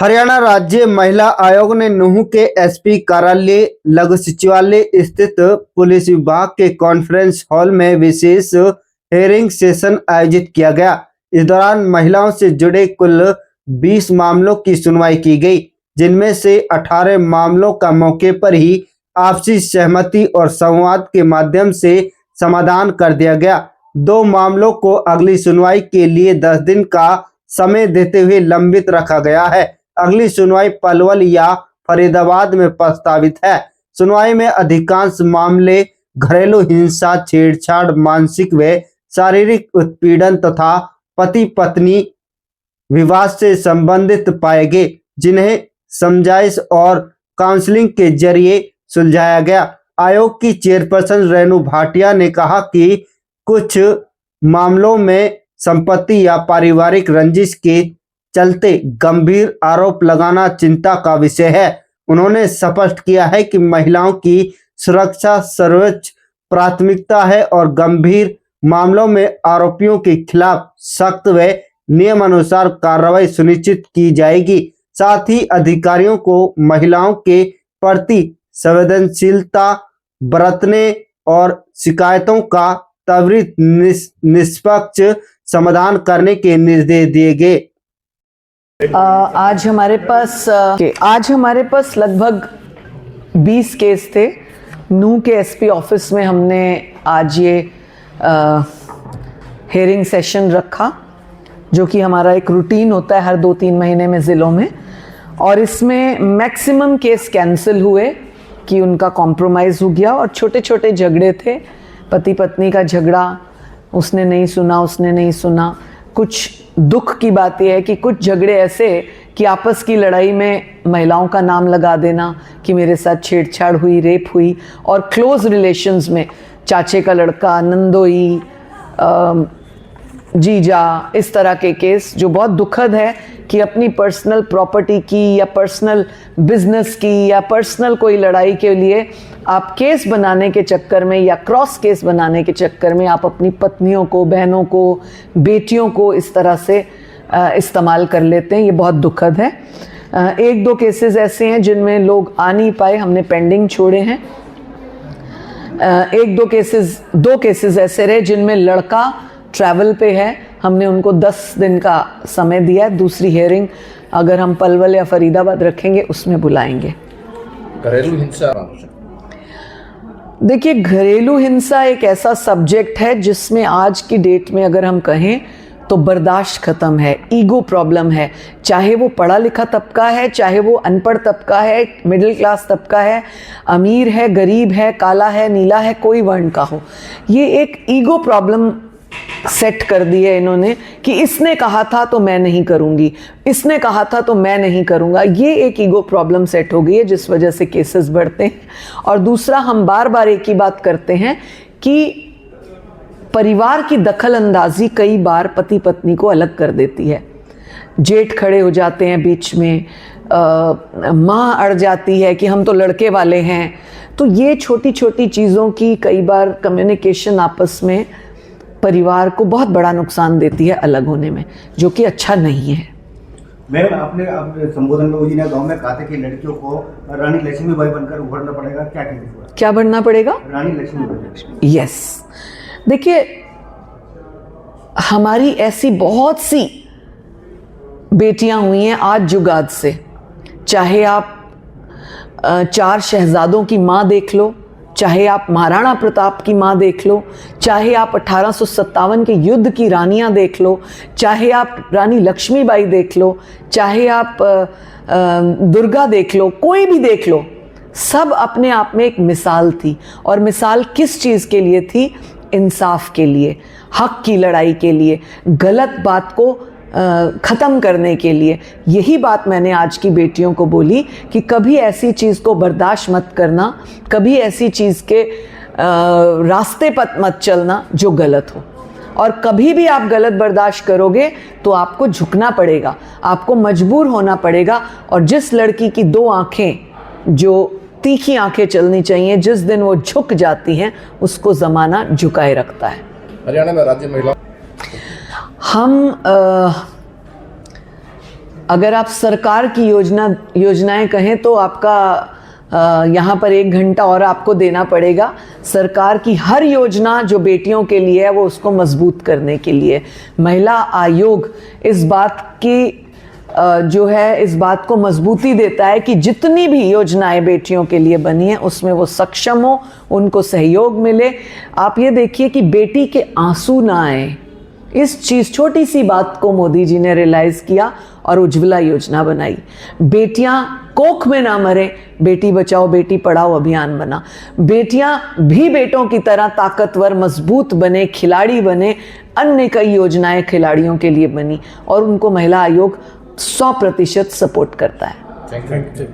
हरियाणा राज्य महिला आयोग ने नूंह के एसपी कार्यालय लघु सचिवालय स्थित पुलिस विभाग के कॉन्फ्रेंस हॉल में विशेष हेयरिंग सेशन आयोजित किया गया। इस दौरान महिलाओं से जुड़े कुल 20 मामलों की सुनवाई की गई, जिनमें से 18 मामलों का मौके पर ही आपसी सहमति और संवाद के माध्यम से समाधान कर दिया गया। 2 मामलों को अगली सुनवाई के लिए 10 दिन का समय देते हुए लंबित रखा गया है। अगली सुनवाई पलवल या फरीदाबाद में प्रस्तावित है। सुनवाई में अधिकांश मामले घरेलू हिंसा, छेड़छाड़, मानसिक व शारीरिक उत्पीड़न तथा पति पत्नी विवाद से संबंधित पाए गए, जिन्हें समझाइश और काउंसलिंग के जरिए सुलझाया गया। आयोग की चेयरपर्सन रेणु भाटिया ने कहा कि कुछ मामलों में संपत्ति या पारिवारिक रंजिश के चलते गंभीर आरोप लगाना चिंता का विषय है। उन्होंने स्पष्ट किया है कि महिलाओं की सुरक्षा सर्वोच्च प्राथमिकता है और गंभीर मामलों में आरोपियों के खिलाफ सख्त व नियमानुसार कार्रवाई सुनिश्चित की जाएगी। साथ ही अधिकारियों को महिलाओं के प्रति संवेदनशीलता बरतने और शिकायतों का त्वरित निष्पक्ष समाधान करने के निर्देश दिए गए। आज हमारे पास लगभग 20 केस थे। नूंह के एसपी ऑफिस में हमने आज ये हेयरिंग सेशन रखा, जो कि हमारा एक रूटीन होता है हर 2-3 महीने में ज़िलों में, और इसमें मैक्सिमम केस कैंसिल हुए कि उनका कॉम्प्रोमाइज़ हो गया। और छोटे छोटे झगड़े थे, पति पत्नी का झगड़ा, उसने नहीं सुना। कुछ दुख की बात यह है कि कुछ झगड़े ऐसे कि आपस की लड़ाई में महिलाओं का नाम लगा देना कि मेरे साथ छेड़छाड़ हुई, रेप हुई, और क्लोज रिलेशंस में चाचे का लड़का, नंदोई, जीजा, इस तरह के केस, जो बहुत दुखद है कि अपनी पर्सनल प्रॉपर्टी की या पर्सनल बिजनेस की या पर्सनल कोई लड़ाई के लिए आप केस बनाने के चक्कर में या क्रॉस केस बनाने के चक्कर में आप अपनी पत्नियों को, बहनों को, बेटियों को इस तरह से इस्तेमाल कर लेते हैं। ये बहुत दुखद है। 1-2 केसेस ऐसे हैं जिनमें लोग आ नहीं पाए, हमने पेंडिंग छोड़े हैं। 2 केसेस ऐसे रहे जिनमें लड़का ट्रैवल पे है, हमने उनको 10 दिन का समय दिया है। दूसरी हेयरिंग अगर हम पलवल या फरीदाबाद रखेंगे उसमें बुलाएंगे। घरेलू हिंसा, देखिए, घरेलू हिंसा एक ऐसा सब्जेक्ट है जिसमें आज की डेट में अगर हम कहें तो बर्दाश्त खत्म है। ईगो प्रॉब्लम है, चाहे वो पढ़ा लिखा तबका है, चाहे वो अनपढ़ तबका है, मिडिल क्लास तबका है, अमीर है, गरीब है, काला है, नीला है, कोई वर्ण का हो। ये एक ईगो प्रॉब्लम सेट कर दी है इन्होंने कि इसने कहा था तो मैं नहीं करूंगी, इसने कहा था तो मैं नहीं करूंगा। ये एक ईगो प्रॉब्लम सेट हो गई है जिस वजह से केसेस बढ़ते हैं। और दूसरा, हम बार बार एक ही बात करते हैं कि परिवार की दखल अंदाजी कई बार पति पत्नी को अलग कर देती है। जेठ खड़े हो जाते हैं बीच में, माँ अड़ जाती है कि हम तो लड़के वाले हैं। तो ये छोटी छोटी चीज़ों की कई बार कम्युनिकेशन आपस में परिवार को बहुत बड़ा नुकसान देती है अलग होने में, जो कि अच्छा नहीं है। मैम, आपने संबोधन में जी ने गांव में कहा था कि लड़कियों को रानी लक्ष्मीबाई बनकर उभरना पड़ेगा, क्या बनना पड़ेगा? रानी लक्ष्मीबाई। यस, देखिए, हमारी ऐसी बहुत सी बेटियां हुई हैं आज जुगाद से। चाहे आप 4 शहजादों की माँ देख लो, चाहे आप महाराणा प्रताप की माँ देख लो, चाहे आप 1857 के युद्ध की रानियां देख लो, चाहे आप रानी लक्ष्मीबाई देख लो, चाहे आप दुर्गा देख लो, कोई भी देख लो, सब अपने आप में एक मिसाल थी। और मिसाल किस चीज़ के लिए थी? इंसाफ के लिए, हक की लड़ाई के लिए, गलत बात को ख़त्म करने के लिए। यही बात मैंने आज की बेटियों को बोली कि कभी ऐसी चीज़ को बर्दाश्त मत करना, कभी ऐसी चीज़ के रास्ते पर मत चलना जो गलत हो। और कभी भी आप गलत बर्दाश्त करोगे तो आपको झुकना पड़ेगा, आपको मजबूर होना पड़ेगा। और जिस लड़की की 2 आँखें, जो तीखी आँखें चलनी चाहिए, जिस दिन वो झुक जाती हैं उसको ज़माना झुकाए रखता है। हरियाणा में राज्य महिला, हम अगर आप सरकार की योजनाएं कहें तो आपका यहाँ पर 1 घंटा और आपको देना पड़ेगा। सरकार की हर योजना जो बेटियों के लिए है वो उसको मजबूत करने के लिए। महिला आयोग इस बात की जो है इस बात को मजबूती देता है कि जितनी भी योजनाएं बेटियों के लिए बनी है उसमें वो सक्षम हो, उनको सहयोग मिले। आप ये देखिए कि बेटी के आंसू ना आए, इस चीज छोटी सी बात को मोदी जी ने रियलाइज किया और उज्ज्वला योजना बनाई। बेटियां कोख में ना मरे, बेटी बचाओ बेटी पढ़ाओ अभियान बना। बेटियां भी बेटों की तरह ताकतवर मजबूत बने, खिलाड़ी बने। अन्य कई योजनाएं खिलाड़ियों के लिए बनी और उनको महिला आयोग 100% सपोर्ट करता है। Thank you.